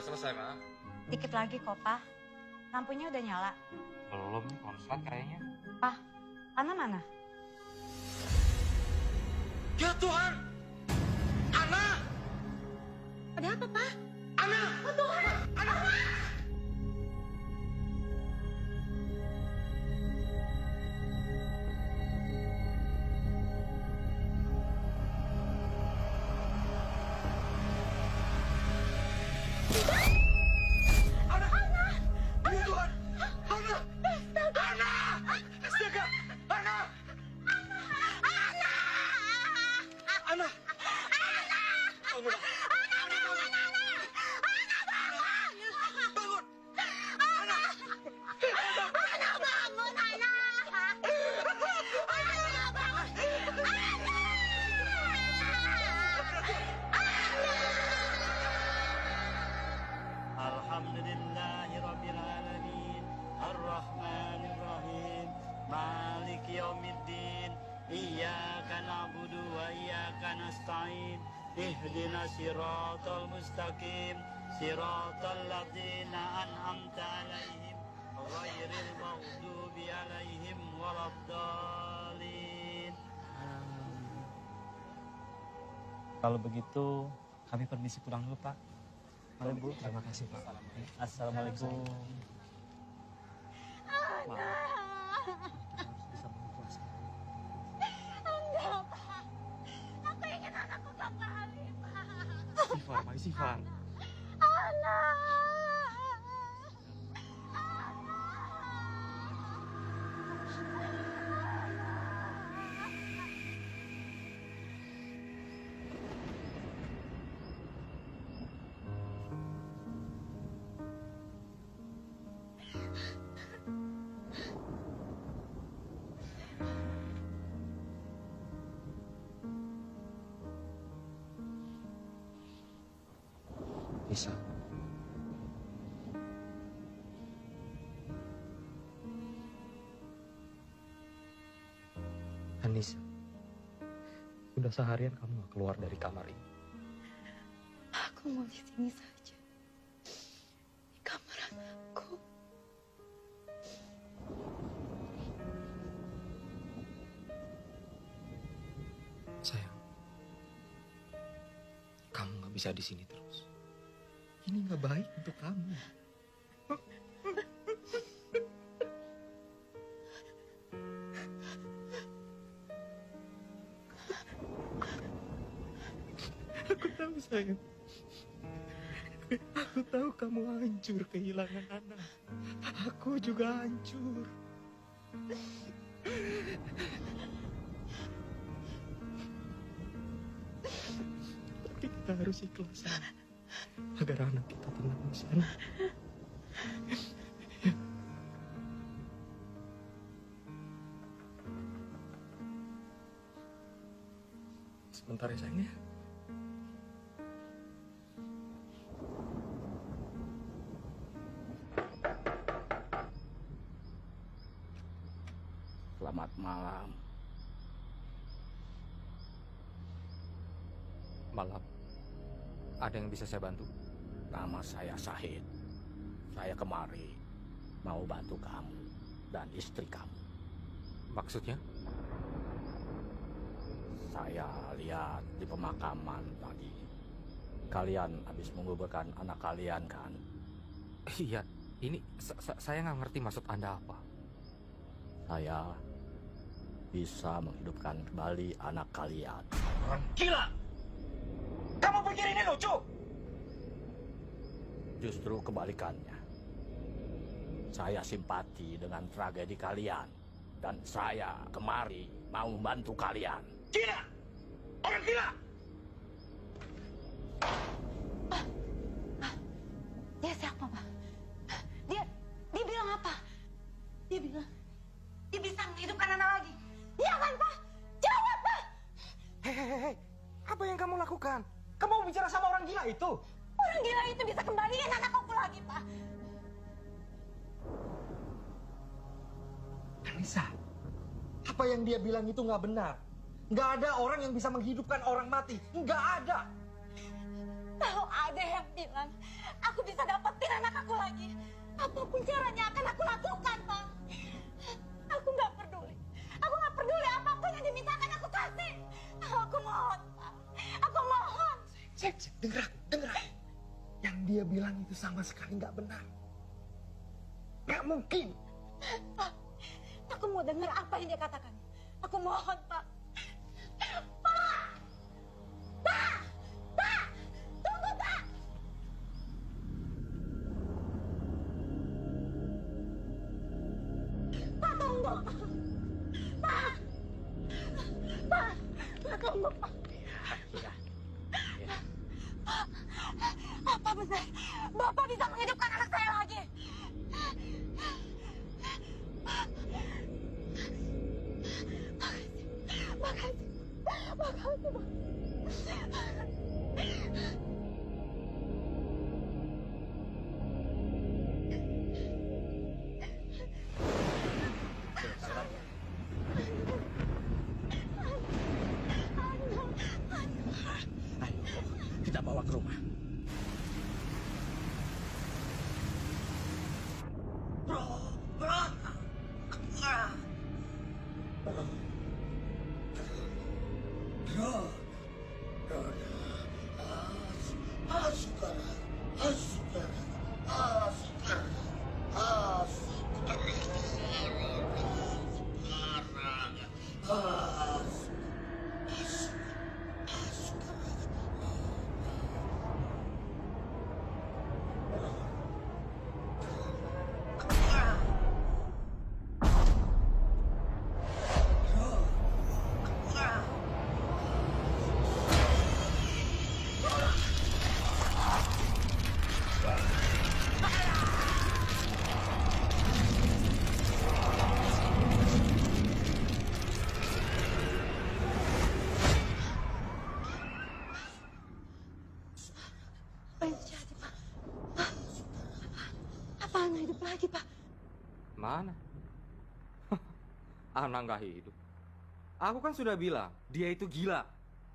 selesai, Ma. Dikit lagi kok, Pak. Lampunya udah nyala. Belum nih, konslet kayaknya. Pak, Ana mana? Ya Tuhan! Ana! Ada apa, Pak? Ana! Oh, Tuhan! Ana! Alhamdulillahirrabbilalamin Ar-Rahmanirrahim Maliki yaumiddin Iyyaka na'budu wa iyyaka nasta'in Ihdinas siratal mustaqim Siratal ladzina an'amta 'alaihim ghairil maghdubi 'alaihim waladdallin. Kalau begitu kami permisi pulang dulu, Pak. Mari, Bu. Terima kasih, Pak. Assalamualaikum. Enggak, Pak. Aku ingin anakku kembali, Pak. Istighfar, Ma. Istighfar. Anak. Bisa. Anissa, sudah seharian kamu gak keluar dari kamar ini. Aku mau di sini saja. Di kamar anakku. Sayang, kamu gak bisa di sini terus. Ini gak baik untuk kamu. Aku tahu, sayang. Aku tahu kamu hancur kehilangan anak. Aku juga hancur. Tapi kita harus ikhlas agar anak kita tenang di sana. Sebentar ya, sayang ya. Selamat malam. Malam. Ada yang bisa saya bantu? Nama saya Syahid. Saya kemari mau bantu kamu dan istri kamu. Maksudnya? Saya lihat di pemakaman tadi. Kalian habis menguburkan anak kalian kan? Iya, ini saya nggak ngerti maksud Anda apa. Saya bisa menghidupkan kembali anak kalian. Orang gila! Kamu pikir ini lucu? Justru kebalikannya. Saya simpati dengan tragedi kalian. Dan saya kemari mau membantu kalian. Gila! Orang gila! Dia siapa, Pak? Dia bilang apa? Dia bilang dia bisa menghidupkan anak lagi. Iya kan, Pak? Jawab, Pak! Hei, apa yang kamu lakukan? Kamu mau bicara sama orang gila itu? Orang gila itu bisa kembaliin anakku lagi, Pak. Anissa, apa yang dia bilang itu nggak benar. Nggak ada orang yang bisa menghidupkan orang mati. Nggak ada. Kalau ada yang bilang aku bisa dapetin anak aku lagi. Apapun caranya akan aku lakukan, Pak. Aku nggak peduli. Aku nggak peduli apapun yang dimintakan aku kasih. Aku mohon, Pak. Aku mohon. Cek, denger aku. Yang dia bilang itu sama sekali nggak benar. Nggak mungkin. Pak, aku mau dengar apa yang dia katakan. Aku mohon, Pak. Pak! Pak! Pak! Tunggu, Pak! Pak, tunggu! Pak! Pak! Pak, tunggu, Pak! Iya. Pak, apa benar Bapak bisa menghidupkan anak saya lagi? Makasih, Pak. Ayo, kita bawa ke rumah. Apa yang terjadi, Pak? Apa anak hidup lagi, Pak? Mana? Anak nggak hidup. Aku kan sudah bilang, dia itu gila.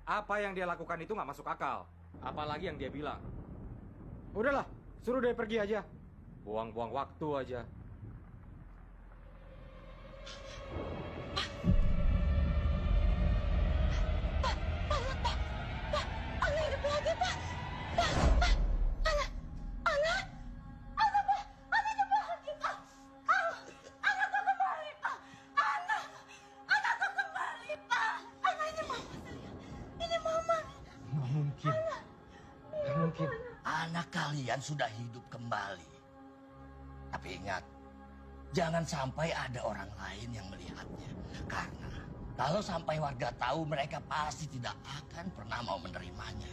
Apa yang dia lakukan itu nggak masuk akal. Apalagi yang dia bilang. Udahlah, suruh dia pergi aja. Buang-buang waktu aja. Anak hidup lagi, Pak. Anak hidup lagi, Pak. Anakku kembali, Pak. Anakku kembali, Pak. Anak ini mama saya. Ini mama. Nggak mungkin. Nggak mungkin. Anak kalian sudah hidup kembali. Tapi ingat, jangan sampai ada orang lain yang melihatnya. Karena kalau sampai warga tahu, mereka pasti tidak akan pernah mau menerimanya.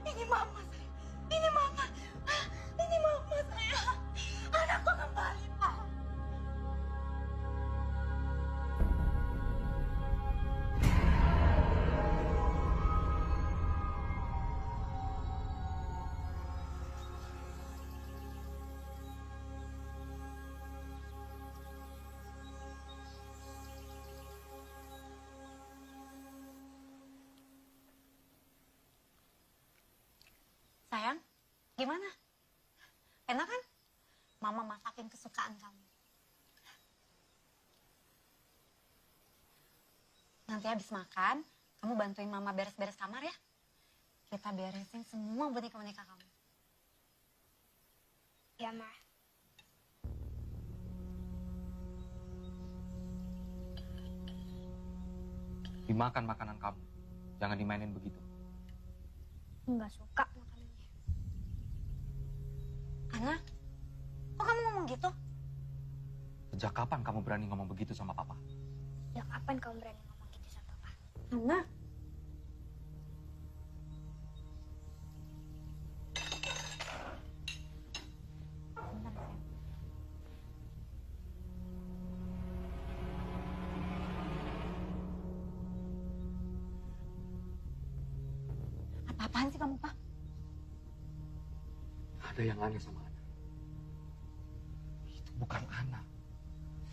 Ini mama saya. Ini mama. Ini mama saya. Anakku kembali, Pak. Sayang, gimana? Enak kan? Mama masakin kesukaan kamu. Nanti habis makan, kamu bantuin Mama beres-beres kamar ya. Kita beresin semua boneka-boneka kamu. Ya, Ma. Dimakan makanan kamu. Jangan dimainin begitu. Nggak suka makanannya. Ana, kok kamu ngomong gitu? Sejak kapan kamu berani ngomong begitu sama papa? Sejak kapan kamu berani ngomong gitu sama Papa? Ana. Bentar, sayang. Apa-apaan sih kamu, Pak? Ada yang aneh sama Ana. Itu bukan Ana.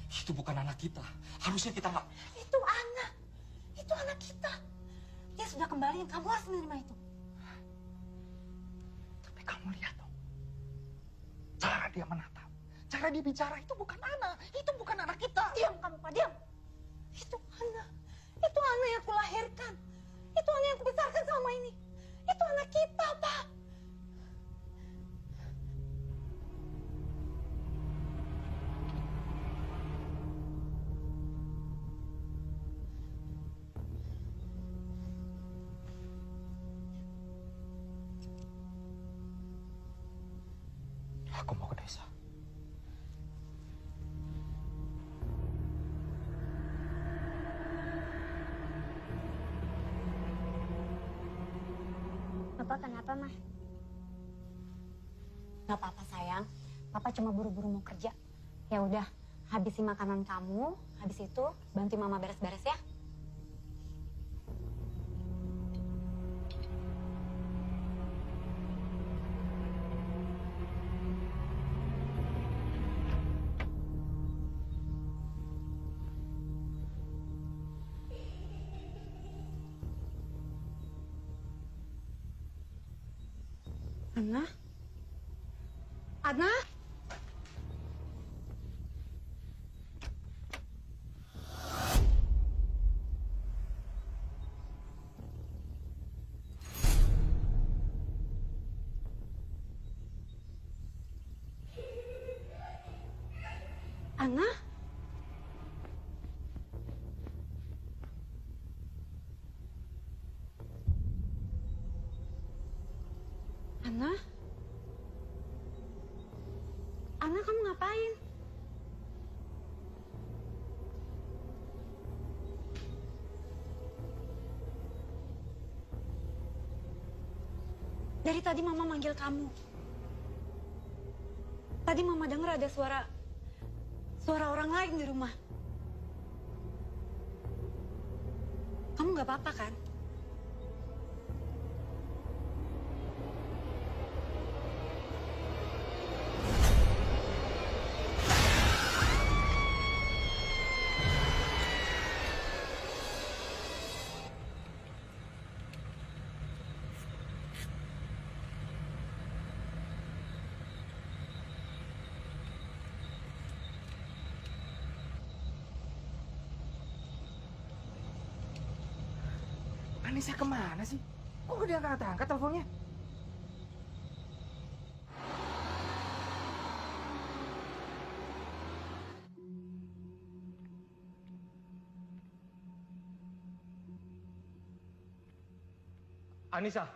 Itu bukan anak kita. Harusnya kita nggak... Itu anak kita. Dia sudah kembali, yang kamu harus menerima itu. kamu lihat dong. Cara dia menatap, cara dia bicara itu bukan anak. Itu bukan anak kita. Diam kamu, Pak, diam. Itu anak. Itu anak yang aku lahirkan. Itu anak yang aku besarkan selama ini. Itu anak kita, Pak. Aku mau ke desa. Papa kenapa, Mah? Gak apa-apa, sayang. Papa cuma buru-buru mau kerja. Ya udah, habisi makanan kamu. Habis itu bantu Mama beres-beres ya. Ana? Ana? Ana? Ana? Ana, kamu ngapain? Dari tadi Mama manggil kamu. Tadi Mama dengar ada suara orang lain di rumah. Kamu nggak apa-apa kan? Anissa kemana sih? Kok dia angkat-angkat teleponnya? Anissa.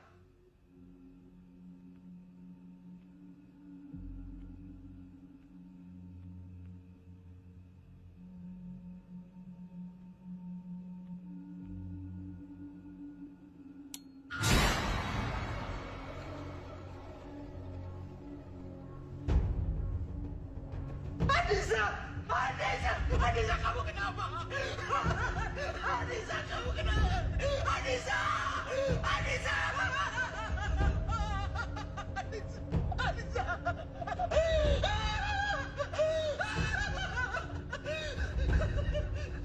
Anissa, kamu kenapa? Anissa, kamu kenapa? Anissa! Anissa! Anissa!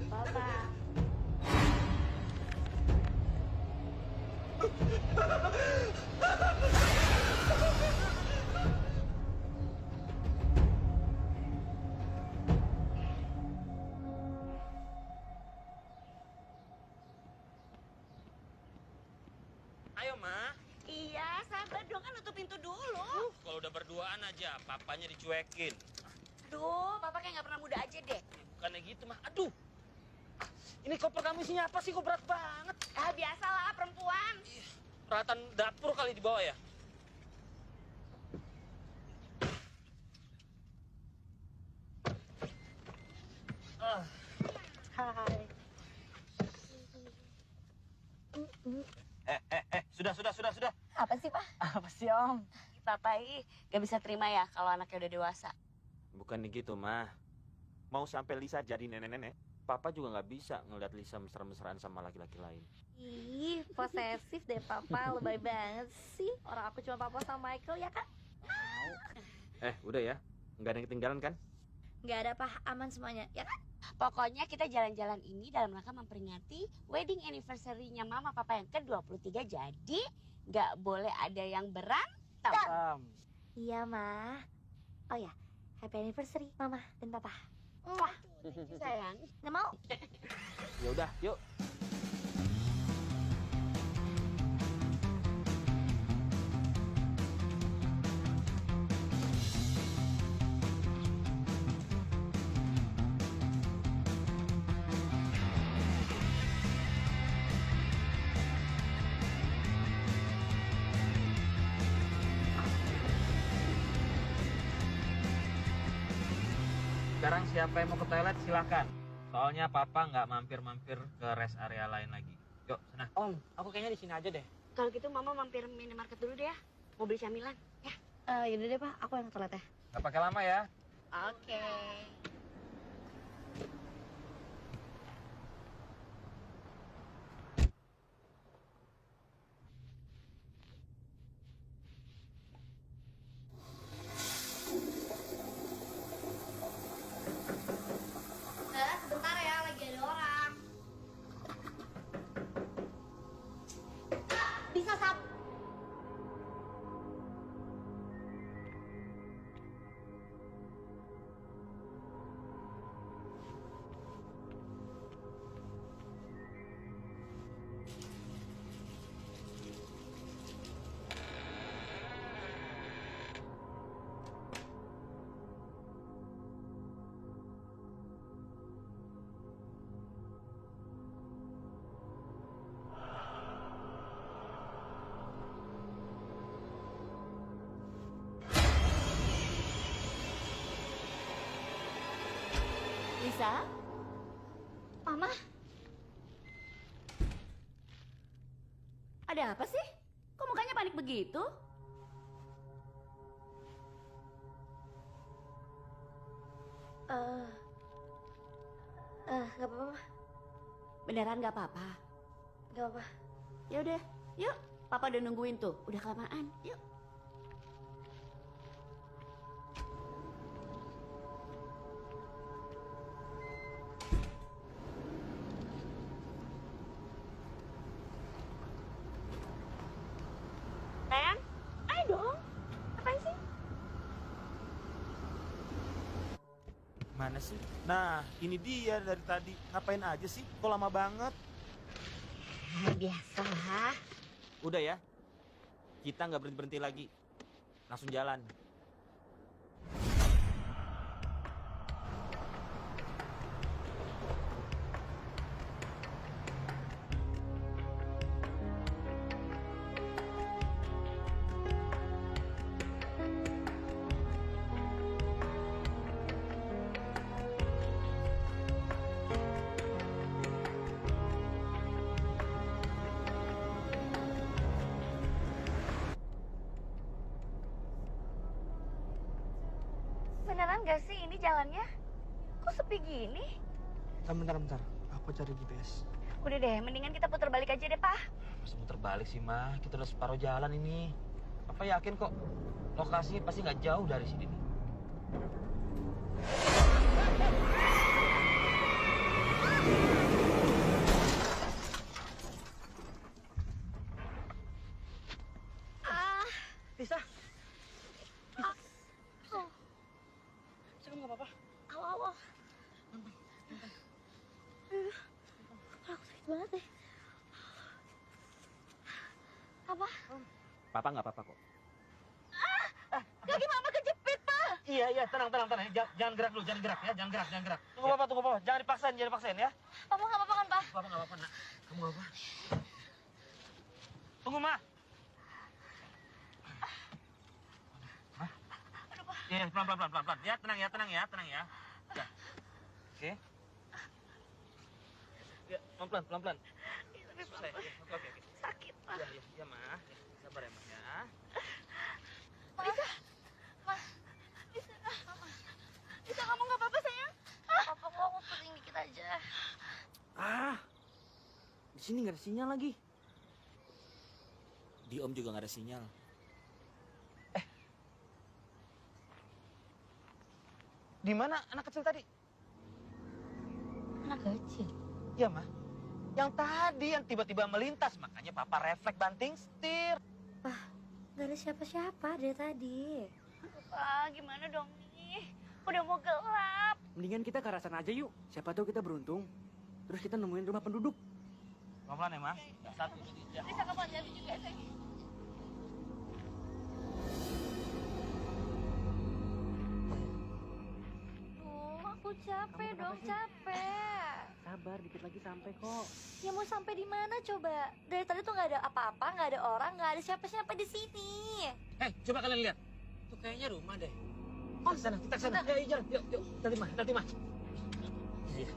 Papa. Ayo, Ma. Iya, sabar dong, kan nutup pintu dulu. Kalau udah berduaan aja, papanya dicuekin. Aduh, Papa kayak nggak pernah muda aja deh. Bukannya gitu, mah. Aduh. Ini koper kamu isinya apa sih? Kok berat banget? Ah, biasalah perempuan. Peralatan dapur kali di bawah ya? Hai. Sudah. Apa sih, Pak? Apa sih, Om? Papa gak bisa terima ya kalau anaknya udah dewasa. Bukan gitu, mah. Mau sampai Lisa jadi nenek-nenek, Papa juga nggak bisa ngeliat Lisa mesra-mesraan sama laki-laki lain. Ih, posesif deh Papa, lebay banget sih. Orang aku cuma Papa sama Michael ya kan? Udah ya, nggak ada yang ketinggalan kan? Nggak ada Pak, aman semuanya ya kan? Pokoknya kita jalan-jalan ini dalam rangka memperingati wedding anniversary-nya Mama Papa yang ke-23. Jadi nggak boleh ada yang berantem. Hitam. Iya, Ma. Oh ya, happy anniversary Mama dan Papa. Muah. Sayang. Nggak mau? Ya udah, yuk. Sekarang siapa yang mau ke toilet silakan. Soalnya papa nggak mampir-mampir ke rest area lain lagi. Yuk, sana. Om, aku kayaknya di sini aja deh. Kalau gitu Mama mampir minimarket dulu deh ya. Mau beli camilan. Ya. Yaudah deh, Pak. Aku yang ke toilet ya. Nggak pakai lama ya. Oke. Sebentar ya, lagi ada orang. Bisa sab. Lisa? Mama? Ada apa sih? Kok mukanya panik begitu? Gak apa-apa, Ma. Beneran gak apa-apa? Gak apa-apa. Ya udah, yuk. Papa udah nungguin tuh, udah kelamaan. Yuk. Sayang, ayo dong. Ngapain sih? Mana sih? Nah, ini dia dari tadi. Ngapain aja sih? Kok lama banget? Biasa lah. Udah ya. Kita nggak berhenti-berhenti lagi. Langsung jalan. Beneran gak sih ini jalannya? Kok sepi gini? Bentar. Aku cari GPS. Udah deh, mendingan kita putar balik aja deh, Pak. Masa muter balik sih, mah? Kita udah separuh jalan ini. Papa yakin kok lokasi pasti nggak jauh dari sini nih. Lisa. Lisa, kamu gak apa-apa? Awas. Aku sakit banget deh. Apa? Papa nggak apa-apa kok. Kaki Mama kejepit, Pak. Iya, tenang. Jangan gerak dulu, jangan gerak. Tunggu Papa. Jangan dipaksain ya. Papa nggak apa-apa kan, Pak? Papa nggak apa-apa, Nak. Kamu nggak apa? Tunggu, Ma. Iya, pelan. Ya, tenang ya. Ya. Oke. Ya, pelan-pelan. Susah ya? Oke. Sakit, Pak. Ya, Ma. Ya, sabar ya, Ma, ya. Bisa kamu nggak apa-apa, sayang? Papa kok aku pusing dikit aja. Di sini nggak ada sinyal lagi. Di Om juga nggak ada sinyal. Di mana anak kecil tadi? Anak kecil. Ya, Ma. Yang tadi yang tiba-tiba melintas, makanya Papa refleks banting setir. Gak ada siapa-siapa dari tadi. Pak, gimana dong nih? Udah mau gelap. Mendingan kita ke arah sana aja yuk. Siapa tahu kita beruntung. Terus kita nemuin rumah penduduk. Pelan-pelan ya, Mas. Satu. Bisa kapan jadi juga sih? Aku capek dong, capek. Sabar, dikit lagi sampai kok. Ya mau sampai di mana coba? Dari tadi tuh nggak ada apa-apa, nggak ada orang, nggak ada siapa-siapa di sini. Coba kalian lihat. Tuh kayaknya rumah deh. Kita ke sana. Ayo, jalan. Yuk. Nanti mah. Iya.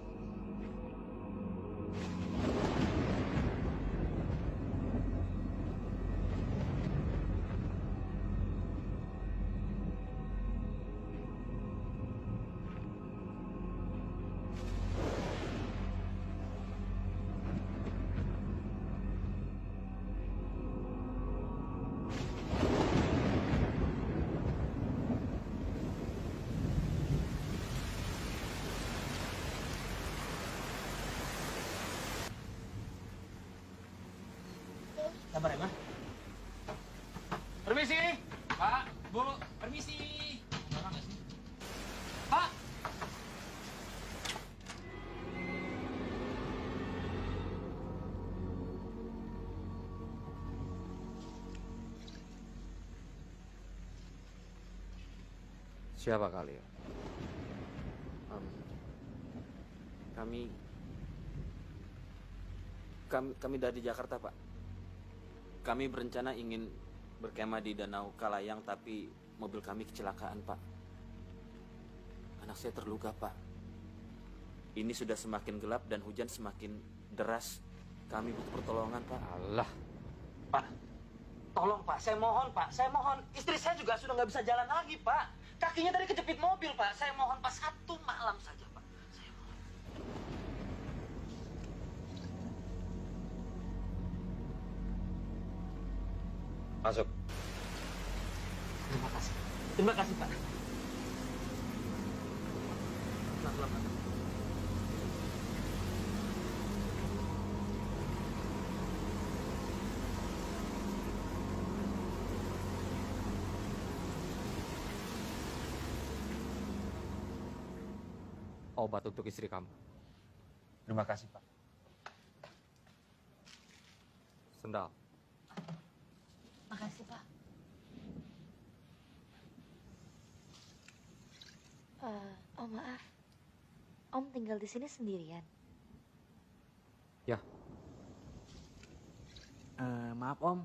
Sabar ya, Mah. Permisi. Pak, Bu, permisi. Orang nggak sih? Pak. Siapa kalian? Kami dari Jakarta, Pak. Kami berencana ingin berkemah di Danau Kalayang, tapi mobil kami kecelakaan, Pak. Anak saya terluka, Pak. Ini sudah semakin gelap dan hujan semakin deras. Kami butuh pertolongan, Pak. Allah. Pak, tolong Pak, saya mohon. Istri saya juga sudah nggak bisa jalan lagi, Pak. Kakinya tadi kejepit mobil, Pak. Saya mohon, Pak, 1 malam saja, Pak. Saya mohon. Masuk. Terima kasih, Pak. Pelan-pelan, Pak. Obat untuk istri kamu. Terima kasih, Pak. Sendal. Makasih, Pak. Om, maaf. Om tinggal di sini sendirian. Ya, Maaf, Om.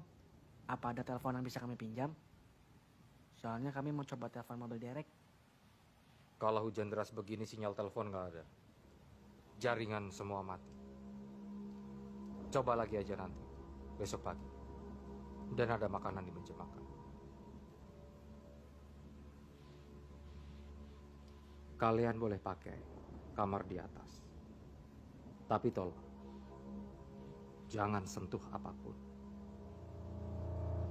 Apa ada telepon yang bisa kami pinjam? Soalnya kami mau coba telepon mobil derek. kalau hujan deras begini sinyal telepon nggak ada. Jaringan semua mati. Coba lagi aja nanti, besok pagi. Dan ada makanan di meja makan. Kalian boleh pakai kamar di atas. Tapi tolong, jangan sentuh apapun.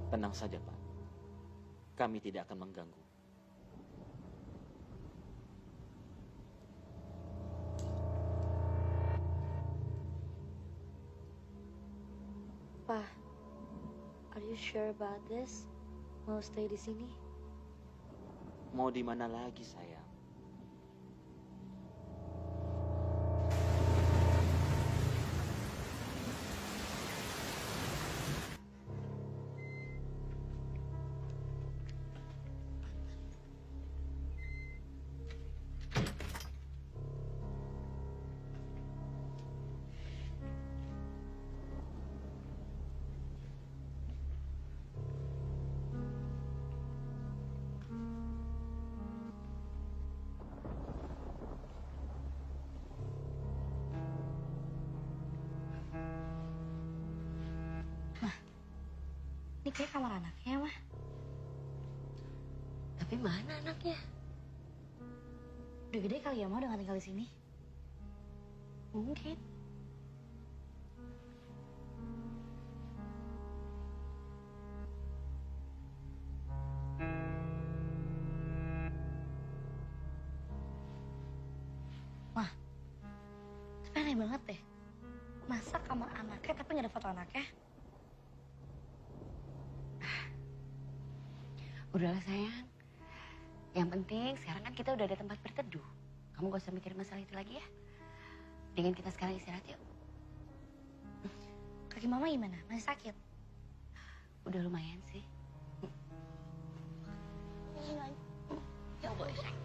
Tenang saja, Pak. Kami tidak akan mengganggu. Pak, are you sure about this? Mau stay di sini? Mau di mana lagi, sayang? Ini kayak kamar anaknya, Mah. Tapi mana anaknya? Udah gede kali ya, Mah, dengan tinggal di sini? Mungkin. Mah, tapi aneh banget deh. Masa kamar anaknya tapi nggak ada foto anaknya? Udahlah sayang. Yang penting sekarang kan kita udah ada tempat berteduh. Kamu gak usah mikir masalah itu lagi ya. Dengan kita sekarang istirahat yuk. Kaki mama gimana? Masih sakit? Udah lumayan sih. Ya boleh sayang.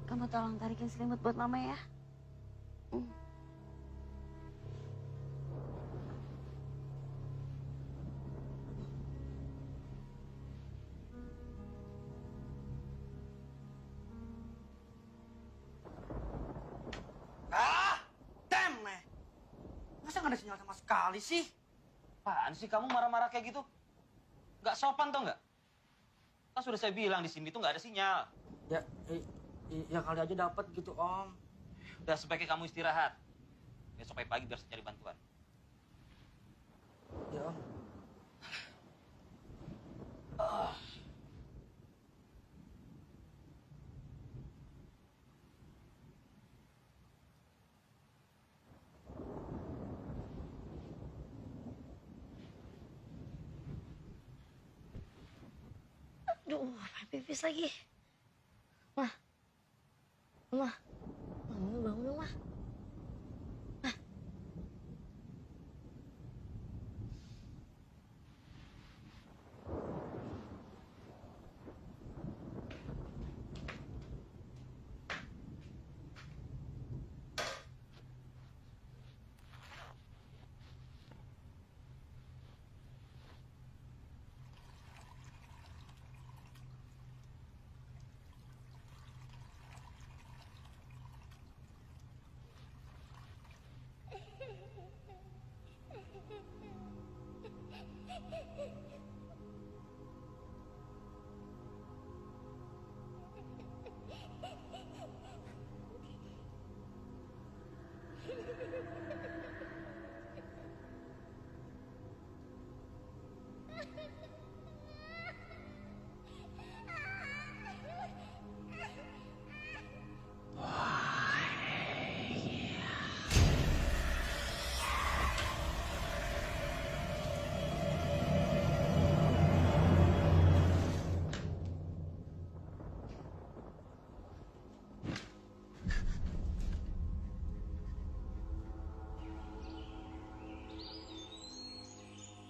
Kamu tolong tarikin selimut buat mama ya. Damn, meh. Masa nggak ada sinyal sama sekali sih? Apaan sih kamu marah-marah kayak gitu? Nggak sopan tau nggak? Kan sudah saya bilang di sini tuh nggak ada sinyal. Ya kali aja dapat gitu Om. Udah sebaiknya kamu istirahat. Besok pagi biar saya cari bantuan. Ya Om. Aduh, pipis lagi. Mah. Mama. Mama bangun dong, Mah.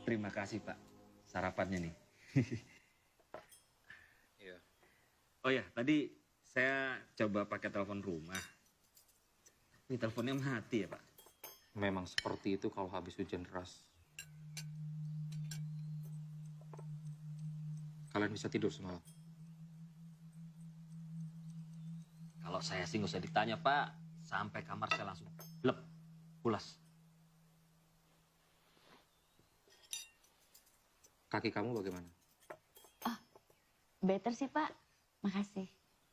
Terima kasih Pak, sarapannya nih. Iya. Oh ya, tadi saya coba pakai telepon rumah. Ini teleponnya mati ya Pak. Memang seperti itu kalau habis hujan deras. Kalian bisa tidur semalam? Kalau saya sih nggak usah ditanya, Pak. Sampai kamar saya langsung blep, pulas. Kaki kamu bagaimana? Better sih Pak. Makasih.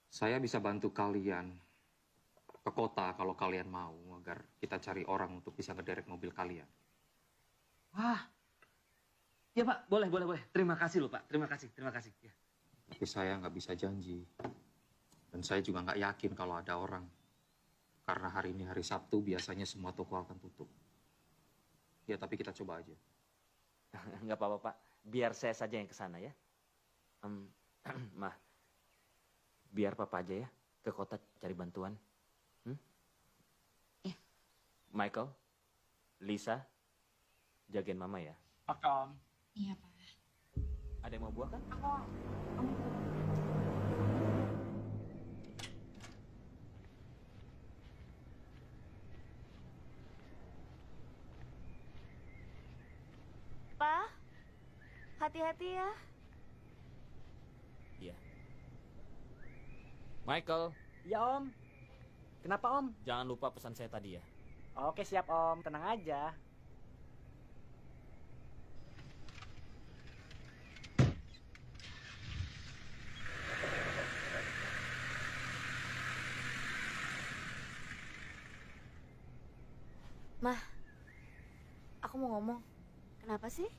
Saya bisa bantu kalian ke kota kalau kalian mau, agar kita cari orang untuk bisa ngederek mobil kalian. Wah, ya Pak, boleh. Terima kasih loh Pak, terima kasih. Ya. Tapi saya nggak bisa janji. Dan saya juga nggak yakin kalau ada orang. Karena hari ini hari Sabtu, biasanya semua toko akan tutup. Ya, tapi kita coba aja. Nggak apa-apa Pak, biar saya saja yang ke sana ya. Mah, biar Papa aja ya ke kota cari bantuan. Iya. Michael, Lisa, jagain Mama ya. Oke Om. Iya, Pak. Ada yang mau buah kan? Pa, hati-hati ya. Iya. Michael, Ya Om. Kenapa Om? jangan lupa pesan saya tadi ya. Oke siap Om, tenang aja. Mah, aku mau ngomong. Kenapa sih?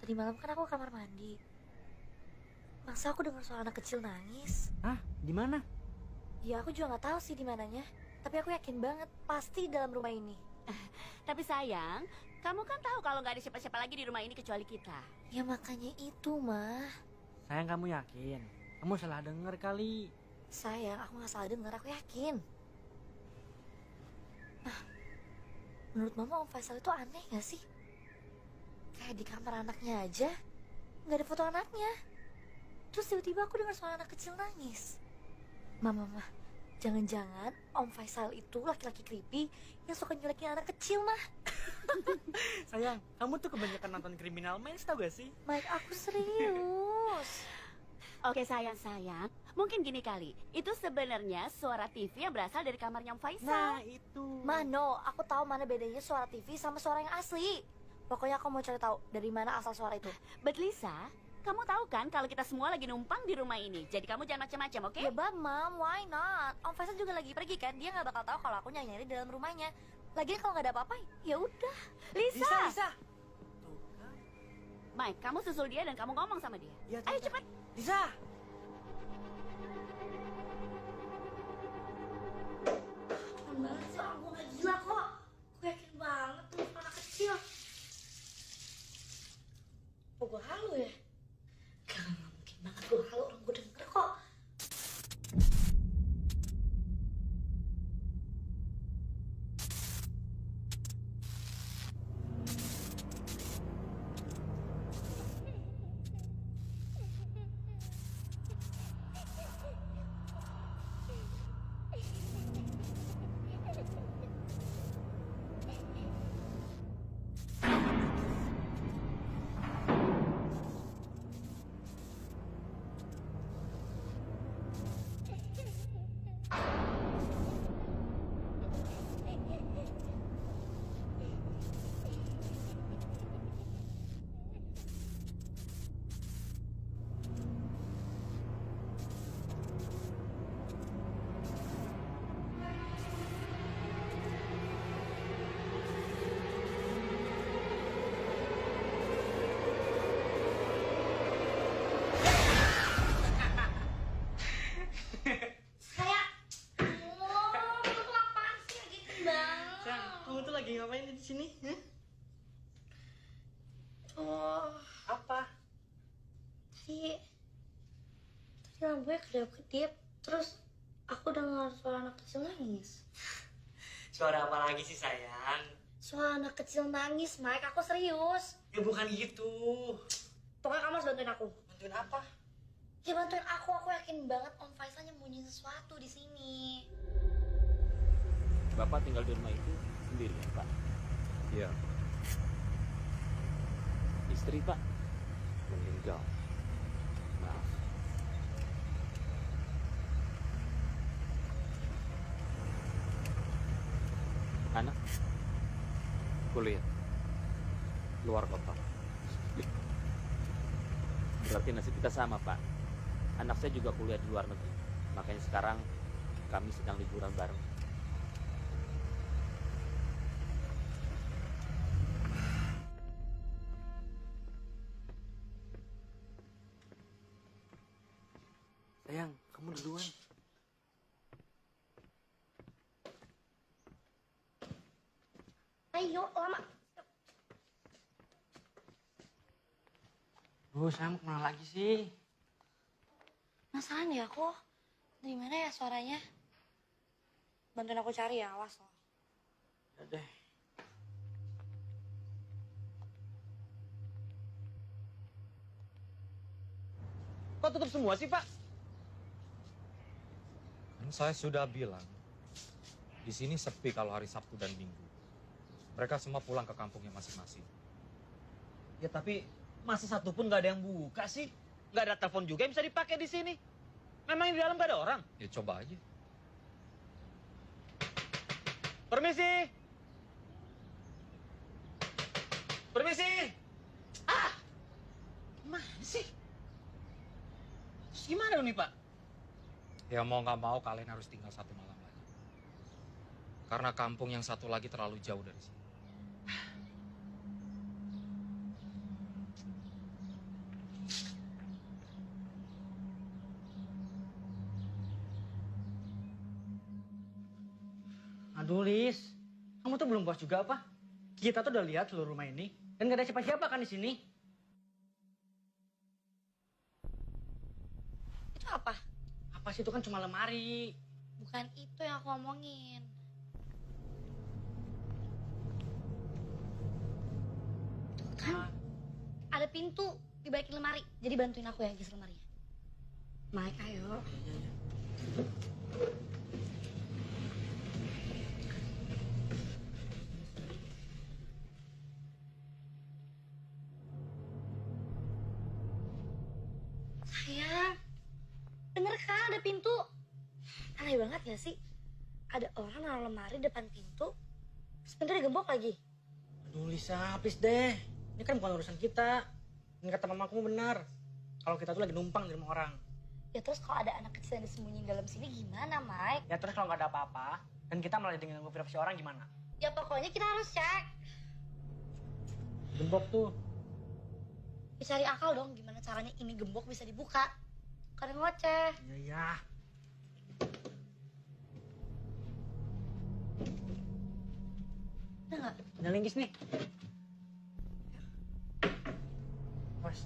Tadi malam kan aku ke kamar mandi. Masa aku dengar suara anak kecil nangis? Hah? Di mana? Ya aku juga nggak tahu sih di mananya. Tapi aku yakin banget pasti di dalam rumah ini. Tapi sayang, kamu kan tahu kalau nggak ada siapa-siapa lagi di rumah ini kecuali kita. Ya makanya itu, Mah. Sayang, kamu yakin? Kamu salah dengar kali. Sayang, aku nggak salah dengar, aku yakin. Nah, menurut Mama Om Faisal itu aneh nggak sih? Kayak di kamar anaknya aja nggak ada foto anaknya. Terus tiba-tiba aku dengar suara anak kecil nangis. Mama, jangan-jangan Om Faisal itu laki-laki creepy yang suka nyulekin anak kecil, Mah. Sayang, kamu tuh kebanyakan nonton Criminal Minds, tau gak sih? Mike, aku serius. Oke sayang, mungkin gini kali. Itu sebenarnya suara TV yang berasal dari kamarnya Om Faisal. Nah, itu. Mano, aku tahu mana bedanya suara TV sama suara yang asli. Pokoknya aku mau cari tahu dari mana asal suara itu. But Lisa, kamu tahu kan kalau kita semua lagi numpang di rumah ini. Jadi kamu jangan macam-macam, oke? Ya, Bab, Mam, why not? Om Faisal juga lagi pergi kan? Dia nggak bakal tahu kalau aku nyari di dalam rumahnya. Lagian kalau nggak ada apa-apa, ya udah. Lisa. Mike, kamu susul dia dan kamu ngomong sama dia. Ya, ayo cepat. Lisa. Banget sih, aku nggak gila kok. Aku yakin banget tuh anak kecil. Oh, gue halu ya? Gak mungkin banget gue halu, orang gue denger kok. Lagi ngapain di sini? Oh, apa? Tadi lampunya kedap-kedip, terus aku dengar suara anak kecil nangis. Suara apa lagi sih, sayang? Suara anak kecil nangis, Mike. Aku serius. Ya bukan gitu. Pokoknya kamu harus bantuin aku. Bantuin apa? Ya bantuin aku yakin banget Om Faisal nyembunyiin sesuatu di sini. Bapak tinggal di rumah itu sendiri ya, Pak? Iya. Istri, Pak? Meninggal. Maaf. Anak? Kuliah. Luar kota. Berarti nasib kita sama, Pak. Anak saya juga kuliah di luar negeri. Makanya sekarang kami sedang liburan bareng. Sayang, kamu duluan. Ayo, lama. Sayang mau kemana lagi sih? Penasaran ya aku. Dari mana ya suaranya? Bantuin aku cari ya, awas loh. Udah deh. Kok tutup semua sih, Pak? Kan saya sudah bilang, di sini sepi kalau hari Sabtu dan Minggu. Mereka semua pulang ke kampungnya masing-masing. Ya tapi masa satu pun nggak ada yang buka sih? Nggak ada telepon juga yang bisa dipakai di sini. Memang di dalam nggak ada orang? Ya coba aja. Permisi. Permisi. Ah, gimana sih? Terus gimana dong nih, Pak? Ya mau nggak mau kalian harus tinggal satu malam lagi. Karena kampung yang satu lagi terlalu jauh dari sini. Aduh, Lis. Kamu tuh belum puas juga apa? Kita tuh udah lihat seluruh rumah ini. Dan gak ada siapa-siapa kan di sini. Itu apa? Apa sih, itu kan cuma lemari. Bukan itu yang aku ngomongin. Tuh kan, ada pintu di balik lemari. Jadi bantuin aku ya geser lemarinya. Mike, ayo. Sayang, denger kan ada pintu? Aneh banget gak sih? Ada orang naruh lemari depan pintu, terus pintunya digembok lagi. Aduh, Lisa, please deh. Ini kan bukan urusan kita. Ini kata mamaku benar. Kalau kita tuh lagi numpang di rumah orang. Ya terus kalau ada anak kecil yang disembunyiin dalam sini gimana, Mike? Ya terus kalau nggak ada apa-apa, dan kita malah jadi ngeganggu privasi orang gimana? Ya pokoknya kita harus cek. Gembok tuh. Ya, cari akal dong gimana caranya ini gembok bisa dibuka. Kadang ngoceh. Iya. Udah nggak? Ada linggis nih. Mas.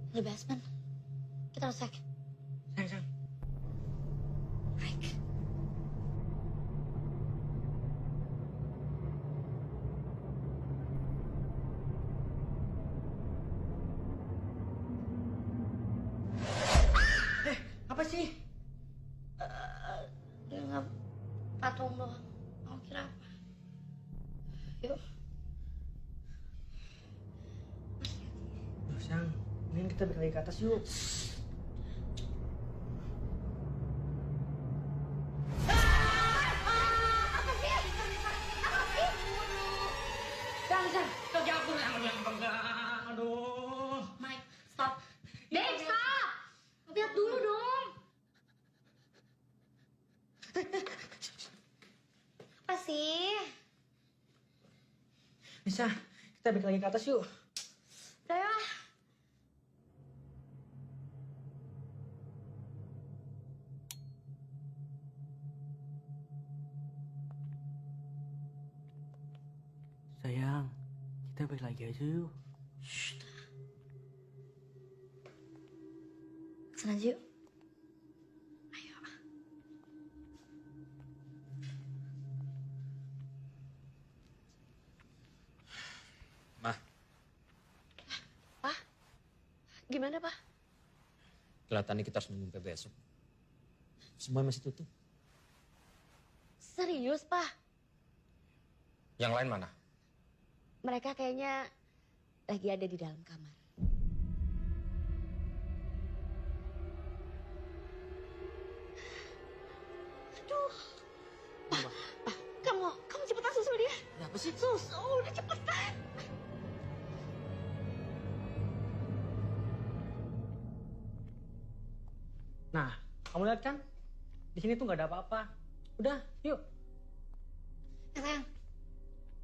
The basement. Kita harus cek. Sayang. Mike. Apa sih? Nggak patung doang. Mau kira apa? Yuk. Duh, sayang. Mending kita balik lagi ke atas yuk. Jangan, kaki aku yang pegang. Aduh. Mike, stop. Dave, stop. Lihat dulu dong. Apa sih? Bisa, kita balik lagi ke atas yuk. Udah ya. Sayang, kita balik lagi aja yuk. Kesana aja yuk. Ayo. Mah, Pak, gimana Pak? kelihatannya kita harus nunggu sampai besok. Semua masih tutup. Serius Pak? Yang lain mana? Mereka kayaknya lagi ada di dalam kamar. Aduh. Pak, kamu cepetan susul dia. Apa sih? Susul, udah cepetan. Nah, kamu lihat kan? Di sini tuh nggak ada apa-apa. Udah, yuk. Sayang,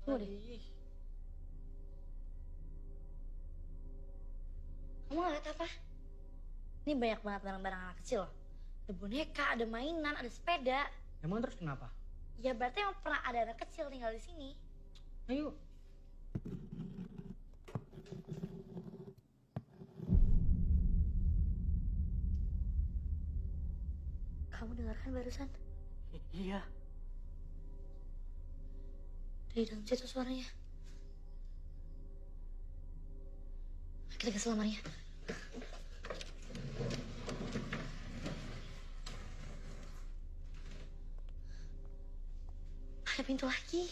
tunggu deh. Kamu nggak lihat apa? Ini banyak banget barang-barang anak kecil. Ada boneka, ada mainan, ada sepeda. Emang terus kenapa? Ya berarti emang pernah ada anak kecil tinggal di sini. Ayo. Kamu dengarkan barusan? Iya. Dari dalam situ suaranya. Kita ke selamarnya. Ada pintu lagi.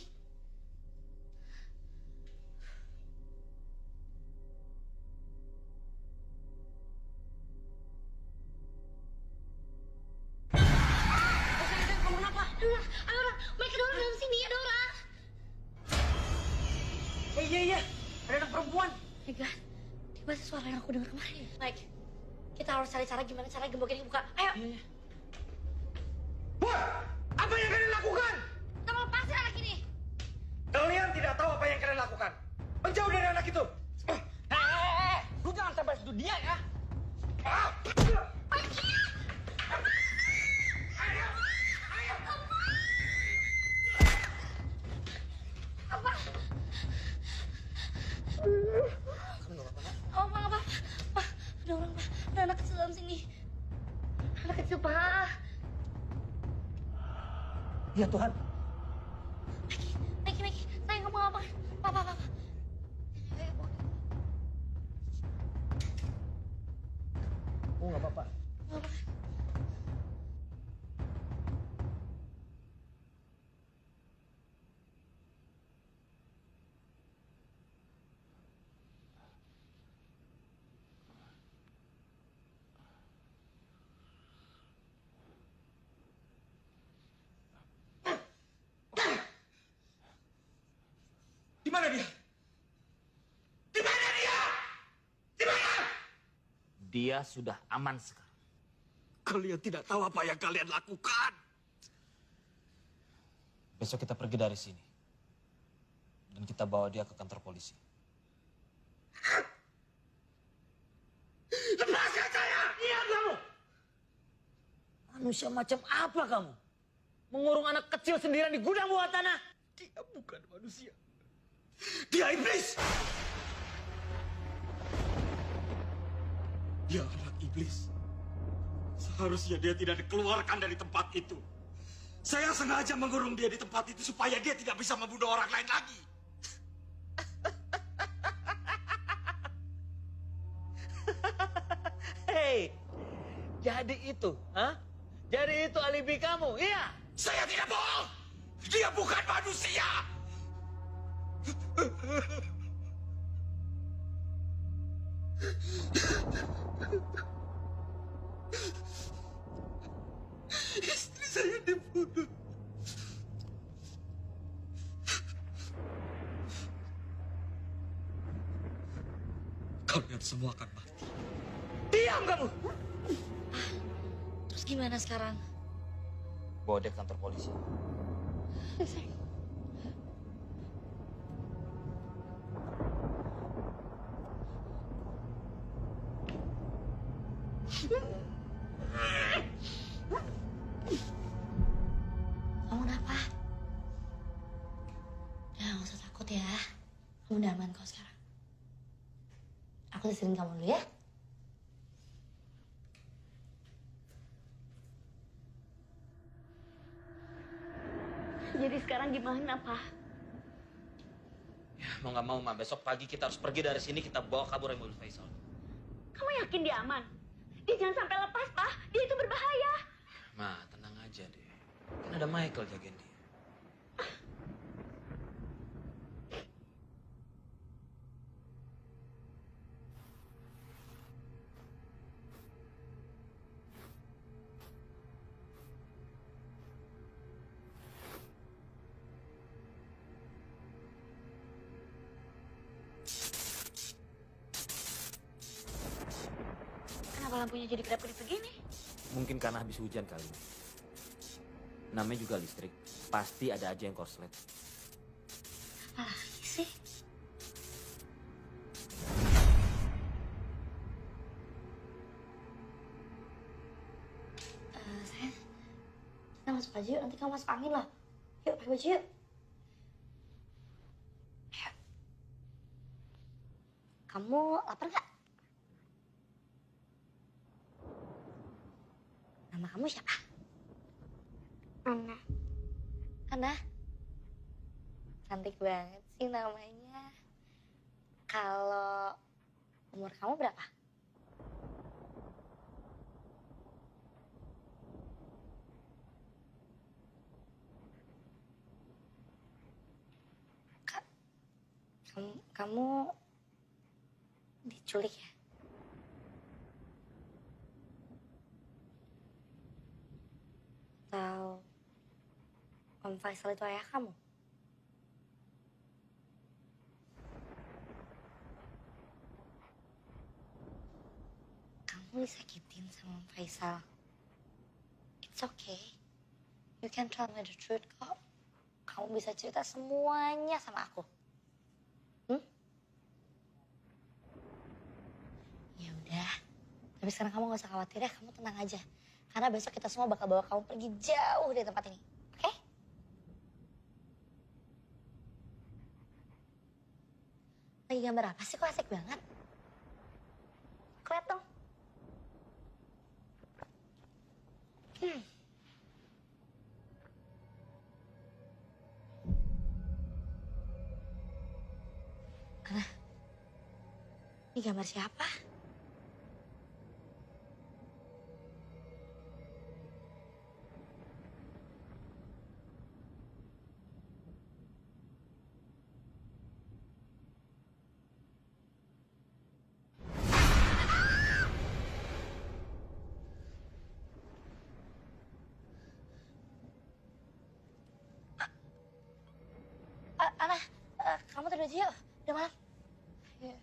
Kamu kenapa? Ada orang. Mereka ada orang dalam sini. Ada orang. Iya. Ada anak perempuan. My God. Dia Itu pasti suara yang aku dengar kemarin. Mike, kita harus cari cara gimana cara gembok ini buka. Ayo. Apa yang kalian lakukan? Kita mau lepasin anak ini. Kalian tidak tahu apa yang kalian lakukan. Menjauh dari anak itu. Lu jangan sampai sentuh dia ya. Oh, Pak, apa? Pak, ada orang, Pak. Ada anak kecil dalam sini. Anak kecil, Pak. Ya Tuhan. Mike, saya nggak mau apa. Pak. Ayo, Pak. Oh, nggak apa-apa. Nggak apa. Di mana dia? Di mana dia? Di mana? Dia sudah aman sekarang. Kalian tidak tahu apa yang kalian lakukan. Besok kita pergi dari sini. Dan kita bawa dia ke kantor polisi. Lepaskan saya! Diam kamu! Manusia macam apa kamu? Mengurung anak kecil sendirian di gudang bawah tanah? Dia bukan manusia. Dia iblis! Dia anak iblis. Seharusnya dia tidak dikeluarkan dari tempat itu. Saya sengaja mengurung dia di tempat itu supaya dia tidak bisa membunuh orang lain lagi. Hei, jadi itu, ha? Jadi itu alibi kamu, iya? Saya tidak bohong! Dia bukan manusia! Istri saya dibunuh. Kalian semua akan mati. Diam kamu! Terus gimana sekarang? Bawa dia ke kantor polisi. Kamu kenapa? Ya, nggak usah takut ya. Kamu udah aman kok sekarang. Aku sering kamu dulu ya. Jadi sekarang gimana, Pak? Ya, mau nggak mau, Ma. Besok pagi kita harus pergi dari sini, kita bawa kabur mobil Faisal. Kamu yakin dia aman? Dia jangan sampai lepas, Pak. Dia itu berbahaya. Ma, tenang aja deh. Kan ada Michael jagain dia. Kenapa lampunya jadi kedap-kedip begini? Mungkin karena habis hujan kali. Namanya juga listrik. Pasti ada aja yang korslet. Apa lagi sih? Sayang, kita masuk aja yuk. Nanti kamu masuk angin lah. Yuk, pakai baju yuk. Ayo. Kamu lapar nggak? Nama kamu siapa? Ana. Ana? Cantik banget sih namanya. Kalau umur kamu berapa? Kamu diculik ya? Atau Om Faisal itu ayah kamu? disakitin sama Faisal. It's okay. You can tell me the truth kok. Kamu bisa cerita semuanya sama aku. Ya udah. Tapi sekarang kamu gak usah khawatir ya, kamu tenang aja. Karena besok kita semua bakal bawa kamu pergi jauh dari tempat ini. Oke? Lagi gambar apa sih? Kok asik banget? Lihat dong. Ana, ini gambar siapa? Ana, kamu tidur aja yuk. Udah malam. Ya.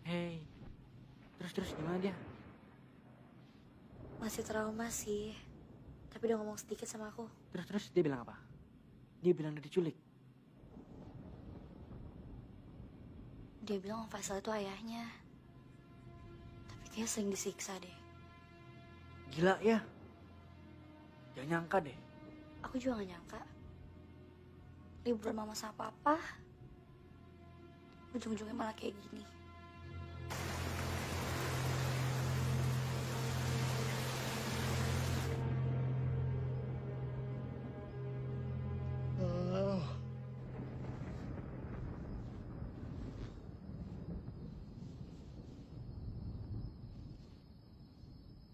Hey, terus gimana dia? Masih trauma sih. Tapi udah ngomong sedikit sama aku. Terus dia bilang apa? Dia bilang dia diculik. Dia bilang Om Faisal itu ayahnya. Tapi kayaknya sering disiksa deh. Gila ya? Gak nyangka deh. Aku juga gak nyangka. Libur mama sama papa. Ujung-ujungnya malah kayak gini.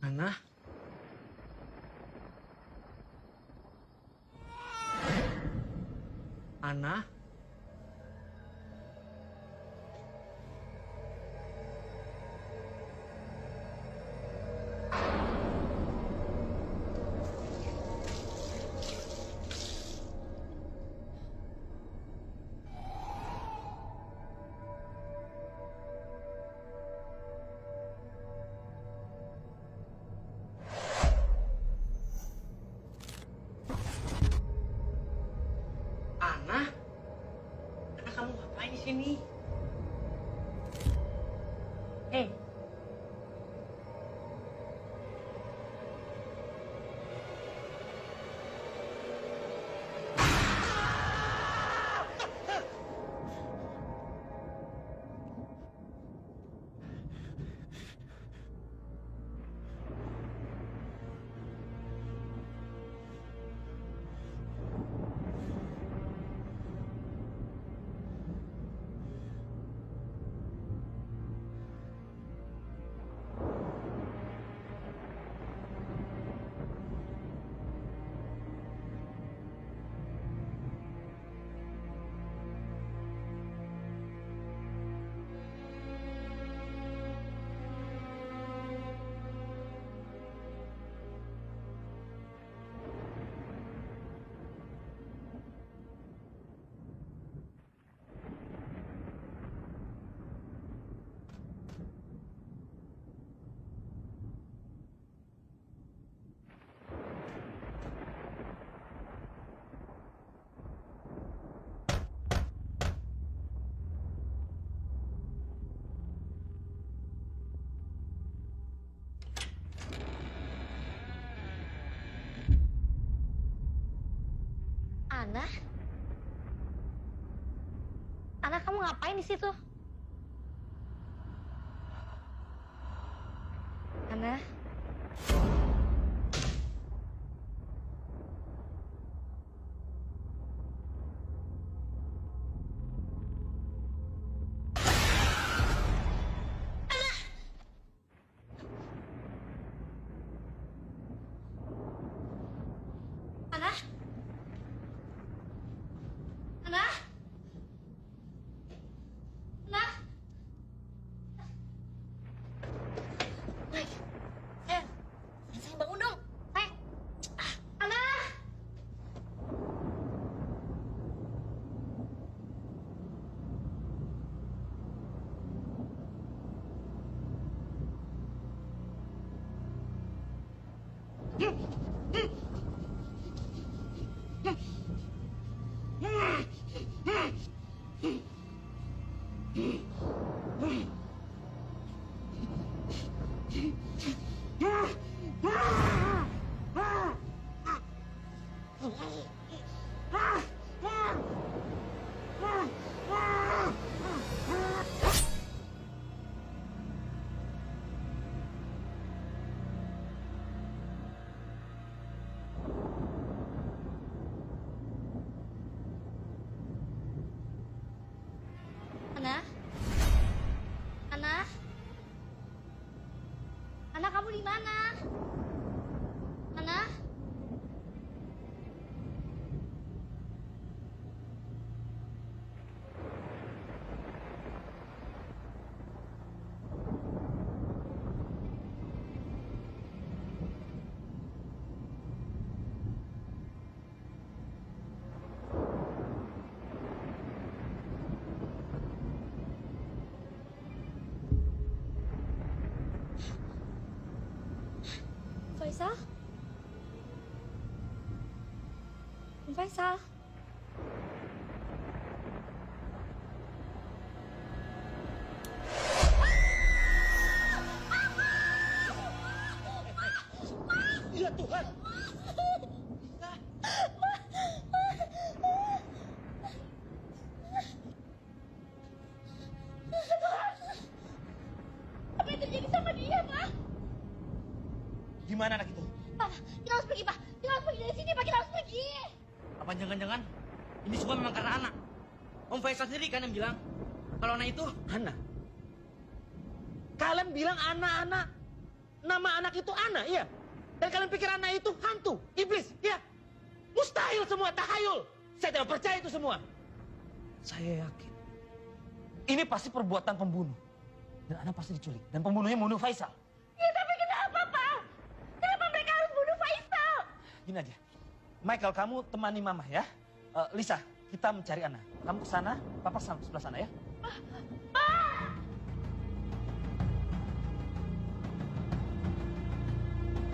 Ana? Ana? Ana? Ana, kamu ngapain di sini? Hey. Ana? Ana, kamu ngapain di situ? Ana? Ana? Ana? Ana? Ana, kamu di mana? Ana? Faisal? Faisal? Ya Tuhan. Apa yang terjadi sama dia, Pak? Gimana anak itu? Pak, kita harus pergi, Pak. Kita harus pergi dari sini, Pak. Kita harus pergi. Apa jangan-jangan ini semua memang karena anak? Om Faisal sendiri kan yang bilang kalau anak itu Ana. Kalian bilang anak-anak. Nama anak itu Ana, iya. Dan kalian pikir anak itu hantu, iblis, iya. Mustahil semua, tahayul. Saya tidak percaya itu semua. Saya yakin. Ini pasti perbuatan pembunuh. Dan anak pasti diculik. Dan pembunuhnya membunuh Faisal. Ya, tapi kenapa, Pak? Kenapa mereka harus bunuh Faisal? Gini aja. Michael, kamu temani Mama ya. Lisa, kita mencari Ana. Kamu ke sana, Papa sebelah sana ya.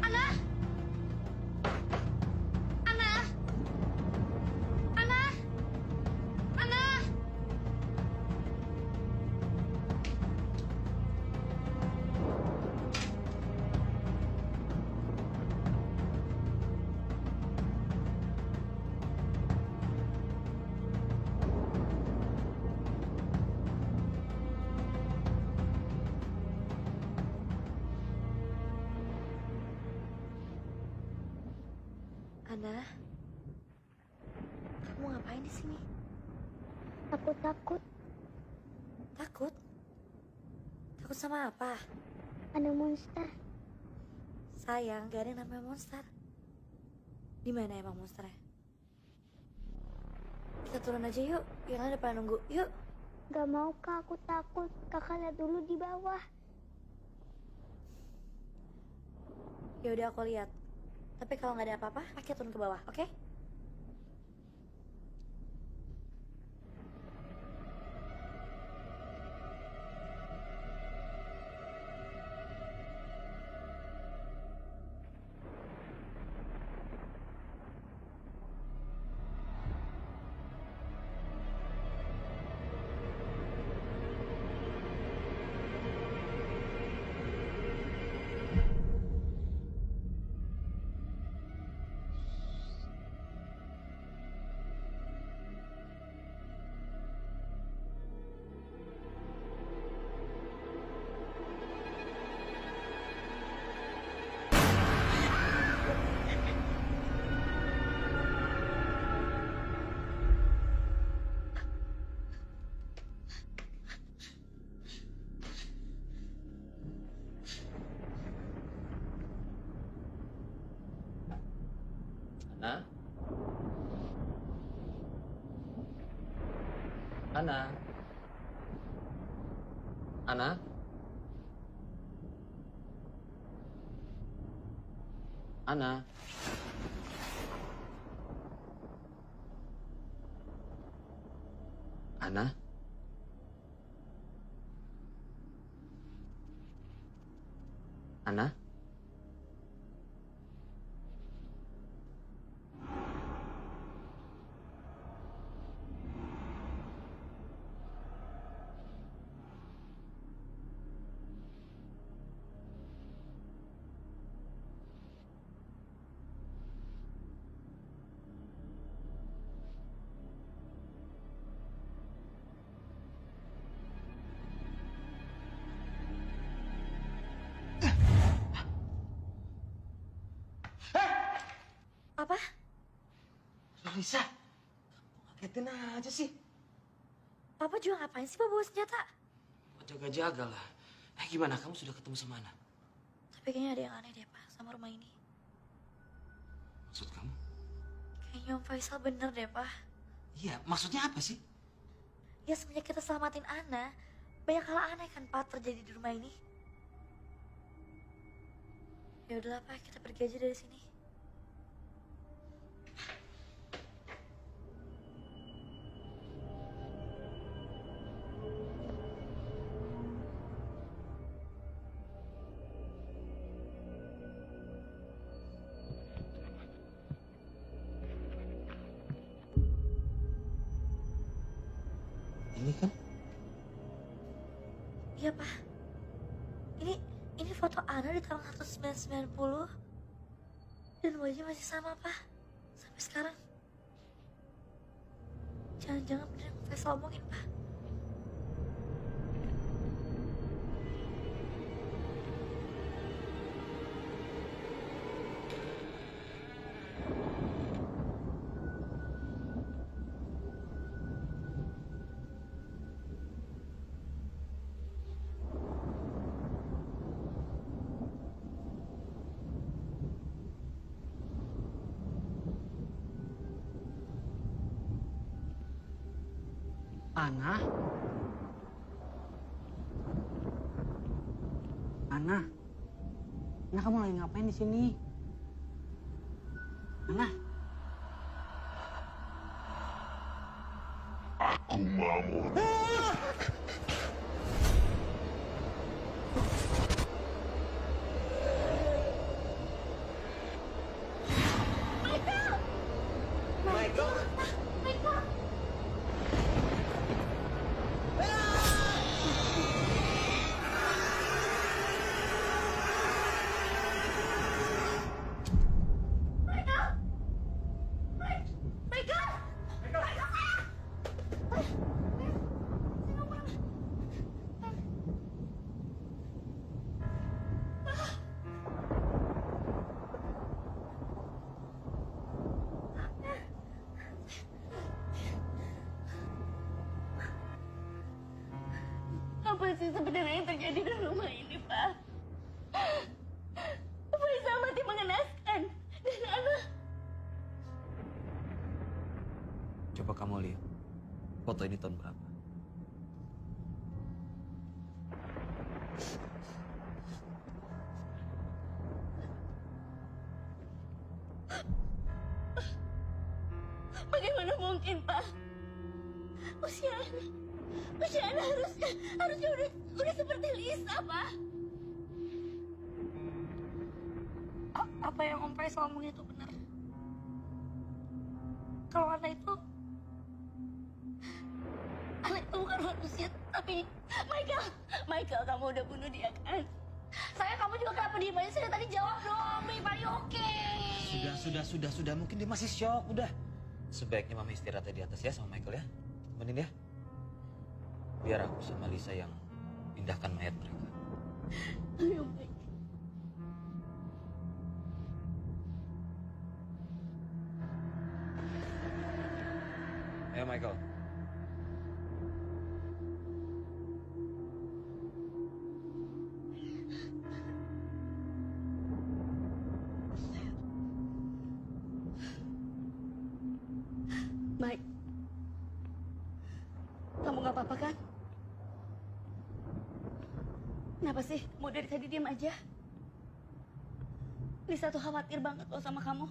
Ana? Ana? Ana? Ana? Ana? Kamu ngapain di sini? Aku takut Takut? Takut sama apa? ada monster. Sayang, gak ada yang namanya monster. Di mana emang monsternya? Kita turun aja yuk, yang ada pada nunggu. Yuk. Gak mau Kak, aku takut. Kakak lihat dulu di bawah. Ya udah aku lihat. Tapi kalau nggak ada apa-apa, Aki turun ke bawah, oke? Ana? Ana? Ana? Ana? Ana? Papa? Lisa, ngagetin aja sih. Papa juga ngapain sih, Pak, bawa senjata? Jaga-jaga lah. Gimana, kamu sudah ketemu sama Ana? Tapi kayaknya ada yang aneh deh, Pak, sama rumah ini. Maksud kamu? Kayaknya Om Faisal bener deh, Pak. Iya, maksudnya apa sih? Ya semenjak kita selamatin Ana, banyak hal aneh kan, Pak, terjadi di rumah ini. Ya udahlah, Pak, kita pergi aja dari sini. Ini kan? Iya, Pak. Ini foto Ana di tahun 1990. Dan wajahnya masih sama, Pak. Sampai sekarang. Jangan-jangan bener yang Faisal omongin, Pak. Ana? Ana? Ana, kamu lagi ngapain di sini? Ana? Aku mau. Apa sih sebenarnya yang terjadi di rumah ini, Pak? Faisal mati mengenaskan. Dan Ana... Coba kamu lihat. Foto ini tahun berapa? Bagaimana mungkin, Pak? Usia Ana harusnya udah seperti Lisa, Pak. Apa yang Om Faisal omongin itu benar. Kalau Ana itu bukan manusia, tapi Michael, kamu udah bunuh dia kan? Sayang, kamu juga kenapa diem aja sih? Dari tadi jawab dong, baik oke. Sudah. Mungkin dia masih shock, udah. Sebaiknya Mama istirahat di atas ya sama Michael ya. Temenin ya. Biar aku sama Lisa yang pindahkan mayat mereka. Ayo, baik. Ayo Michael. Mike, kamu gak apa-apa kan? Kenapa sih? Mau dari tadi diam aja? Lisa tuh khawatir banget loh sama kamu.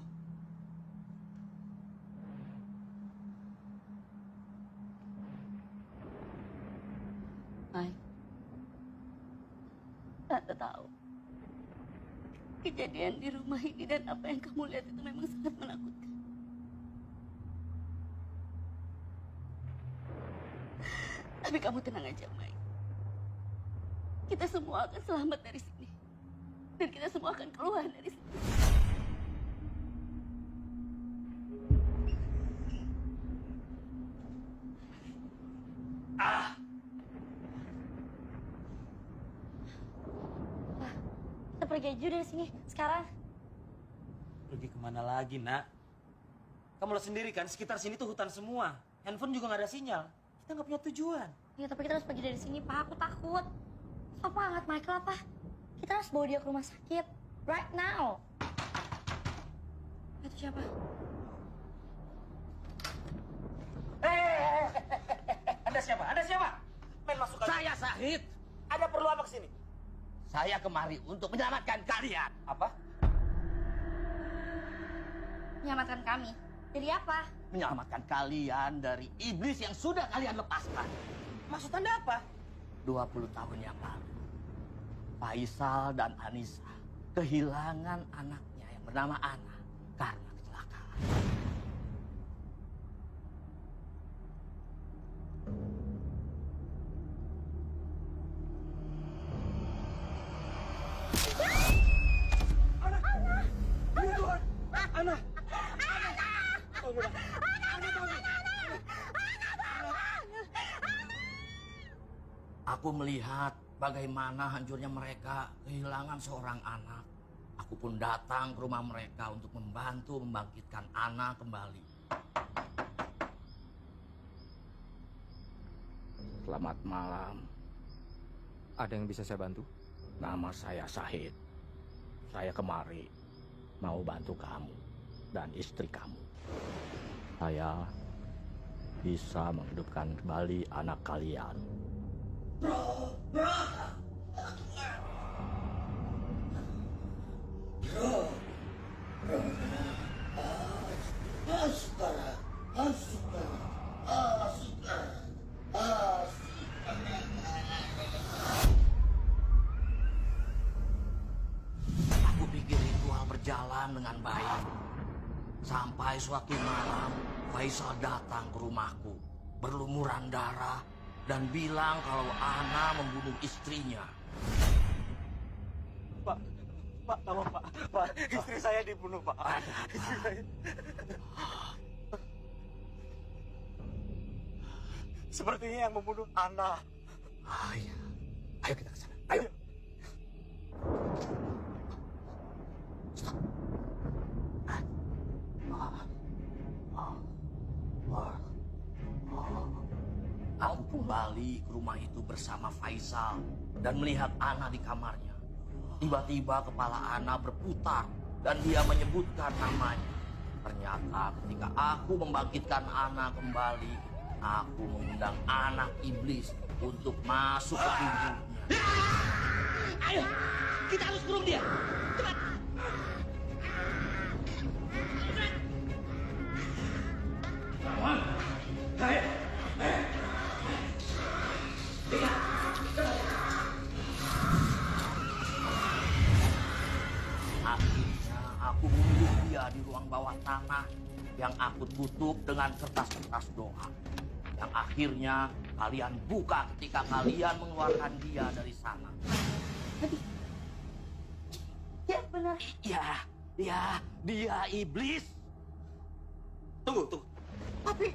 Mike, Tante tahu kejadian di rumah ini dan apa yang kamu lihat itu memang sangat menakutkan. Tapi kamu tenang aja, Mike. Kita semua akan selamat dari sini. Dan kita semua akan keluar dari sini. Kita pergi aja dari sini sekarang. Pergi kemana lagi, Nak? Kamu lihat sendiri kan, sekitar sini tuh hutan semua. Handphone juga nggak ada sinyal. Kita nggak punya tujuan. Ya tapi kita harus pergi dari sini, Pak. Aku takut. Apa angkat Michael apa? Kita harus bawa dia ke rumah sakit. Right now. Itu siapa? Anda siapa? Anda siapa? Main masuk aja. Saya Syahid. Ada perlu apa kesini? Saya kemari untuk menyelamatkan kalian. Apa? Menyelamatkan kami. Dari apa? Menyelamatkan kalian dari iblis yang sudah kalian lepaskan. Maksud Anda apa? 20 tahun yang lalu, Faisal dan Anissa kehilangan anaknya yang bernama Ana karena kecelakaan. Ana! Aku melihat bagaimana hancurnya mereka kehilangan seorang anak. Aku pun datang ke rumah mereka untuk membantu membangkitkan Ana kembali. Selamat malam. Ada yang bisa saya bantu? Nama saya Syahid. Saya kemari mau bantu kamu dan istri kamu. Saya bisa menghidupkan kembali anak kalian. Aku pikir ritual berjalan dengan baik. Sampai suatu malam, Faisal datang ke rumahku, berlumuran darah, dan bilang kalau Ana membunuh istrinya. Pak, tolong Pak. Pak, istri saya dibunuh Pak. Istri saya. Sepertinya yang membunuh Ana. Iya. Ayo kita ke sana. Ayo. Aku kembali ke rumah itu bersama Faisal dan melihat Ana di kamarnya. Tiba-tiba kepala Ana berputar dan dia menyebutkan namanya. Ternyata ketika aku membangkitkan Ana kembali, aku mengundang anak iblis untuk masuk ke tubuhnya. Ayo, kita harus kurung dia. Cepat. Ayo. Akhirnya aku membunuh dia di ruang bawah tanah yang aku tutup dengan kertas-kertas doa. Yang akhirnya kalian buka ketika kalian mengeluarkan dia dari sana. Ya benar. Ya, dia iblis. Tunggu. Tapi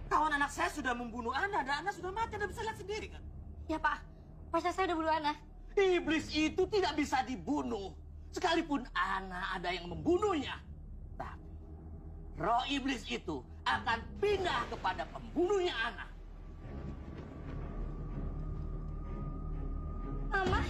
kawan anak saya sudah membunuh Ana dan Ana sudah mati. Anda bisa lihat sendiri kan? Ya Pak, pacar saya udah bunuh Ana. Iblis itu tidak bisa dibunuh. Sekalipun Ana ada yang membunuhnya. Tapi roh iblis itu akan pindah kepada pembunuhnya Ana. Mama?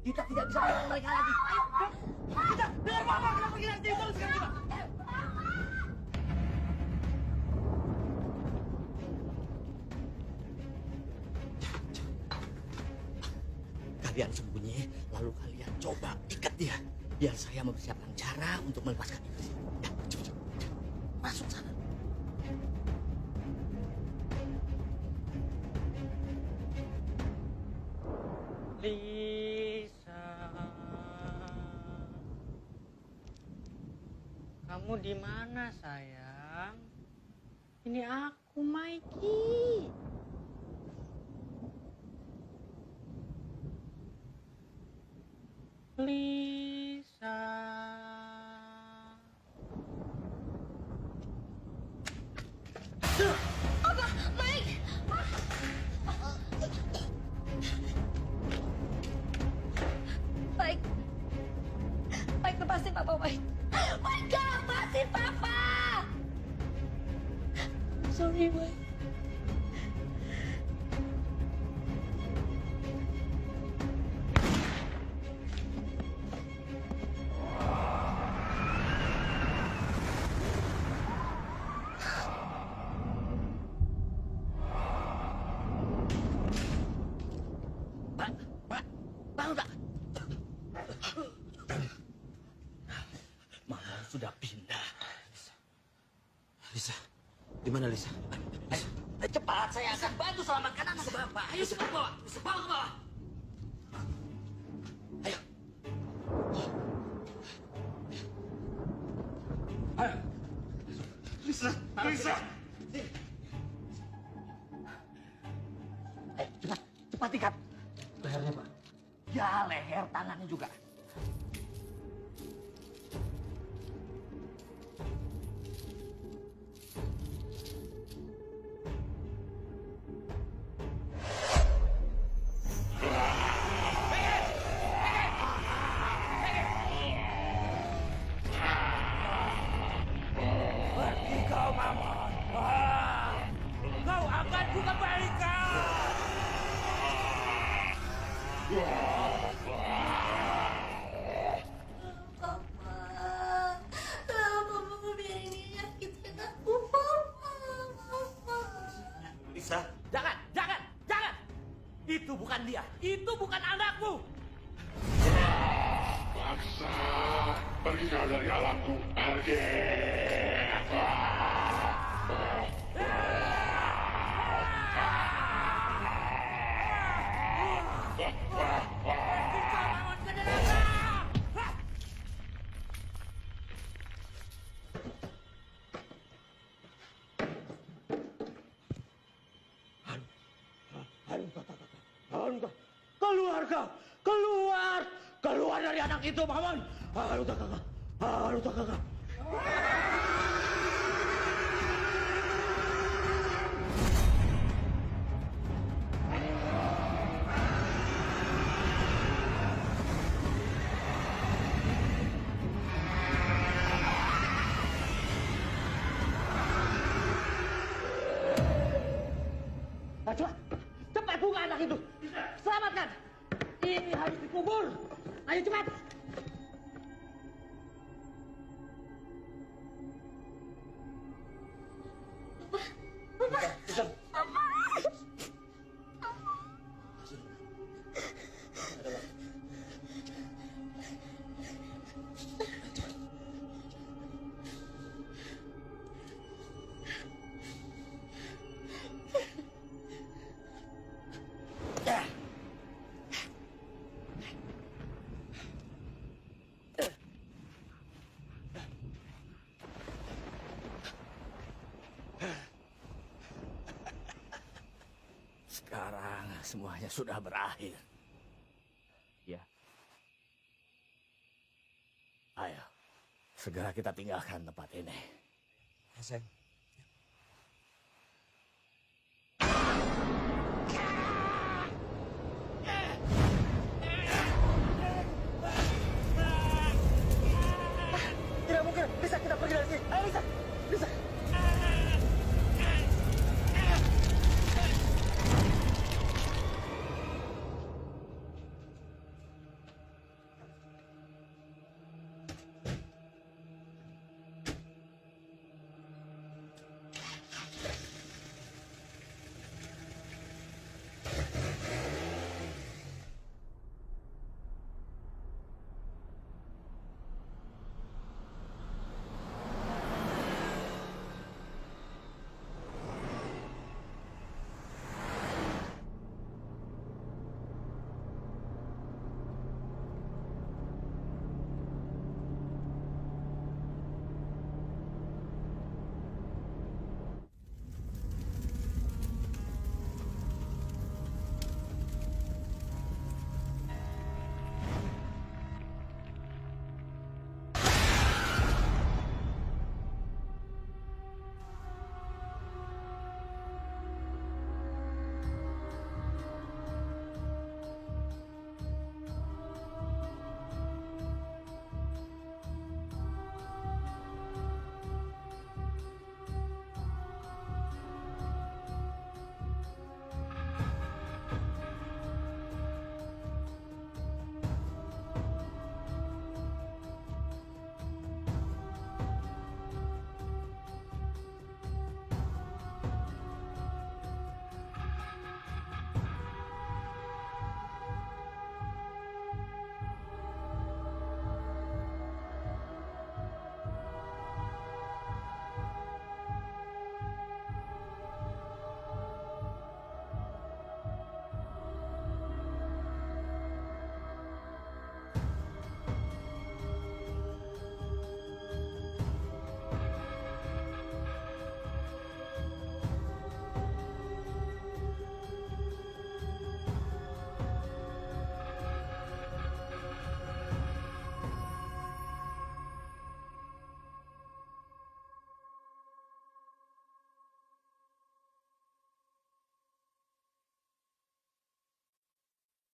Kita tidak bisa melawan mereka lagi. Ayo, kita dengar mama kita pergi dari sini terus sekarang kita. Kalian sembunyi, lalu kalian coba ikat dia. Biar saya mempersiapkan cara untuk melepaskan iblis. Ya, cepat. Masuk sana. Lisa, kamu di mana sayang? Ini aku, Mikey. Lisa. Apa, Mike? Mike, lepasin Papa, Mike. Mike, gak lepasin Papa. Sorry, Mike. Bangun, Pak. Mama sudah pindah. Lisa, di mana Lisa? Ayo, cepat, saya akan bantu selamatkan anak Bapak. Ayo cepat bawa, bawa ke bawah. Ayo. Ayo. Lisa, Lisa. Ayo, cepat ikat. Lehernya, Pak. Ya, leher, tangannya juga. Pergi kau, Maman. Kau akan kukembalikan. Lisa, jangan. Itu bukan dia. Itu bukan anakmu. Paksa, pergi kau dari alamku. Pergi. Keluar dari anak itu, Maman. Aduh, kakak. Cepat buka anak itu. Selamatkan. Ini harus dikubur. Ayo cepat. Sekarang semuanya sudah berakhir. Ya. Ayo, segera kita tinggalkan tempat ini. Ya, sayang.